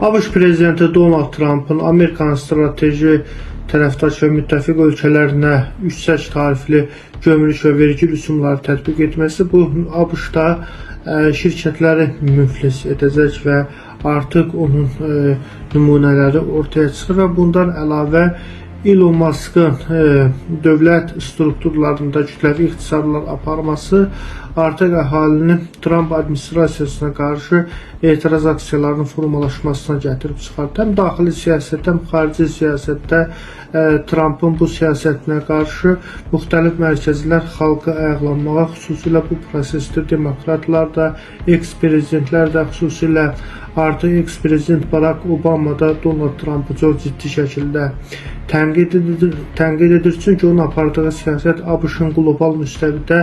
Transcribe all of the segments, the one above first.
ABŞ prezidenti Donald Trump'ın Amerikanın strateji tərəfdaş və müttəfiq ölkələrinə yüksək tarifli gömrük və vergi rüsumları tətbiq etməsi bu ABŞ-da şirkətləri müflis edəcək və artıq onun nümunələri ortaya çıxır və bundan əlavə Elon Musk'ın dövlət strukturlarında kütləvi ixtisarlar aparması artıq əhalinin Trump administrasiyasına qarşı etiraz aksiyalarının formalaşmasına gətirib çıxardı. Həm daxili siyasətdə, həm xarici siyasətdə Trump'ın bu siyasətinə qarşı müxtəlif mərkəzlər xalqı ayaqlanmağa, xüsusilə bu prosesdə demokratlar da, eks-prezidentlər də, xüsusilə artıq eks-prezident Barack Obama da Donald Trump'ı çox ciddi şəkildə tənqid edir. Çünki onun apardığı siyasət ABŞ-ın qlobal müstəvidə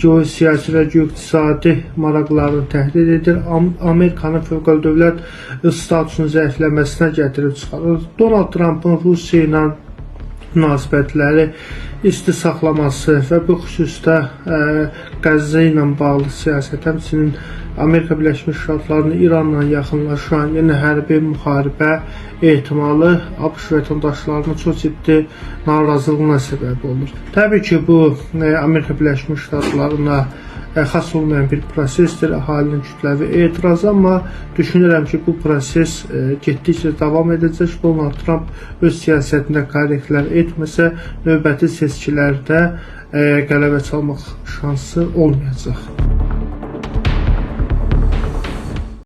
geosiyasi və geoiqtisadi maraqlarını təhdid edir. Amerikanın fövqəldövlət statusunu zəifləməsinə gətirib çıxarır. Donald Trump'ın Rusiya ilə münasibətləri isti saxlaması və bu xüsusda Qəzza ilə bağlı siyasət, həmçinin Amerika Birləşmiş Ştatlarının İranla yaxınlaşan yeni hərbi müharibə ehtimalı ABŞ vətəndaşlarının çox ciddi narazılığına səbəb olur. Təbii ki, bu Amerika Birləşmiş Ştatlarına xas olmayan bir prosesdir, əhalinin kütləvi etirazı, amma düşünürəm ki, bu proses getdikcə davam edəcək. Donald Trump öz siyasətində korrektlər etməsə, növbəti seçkilərdə qələbə çalmaq şansı olmayacaq.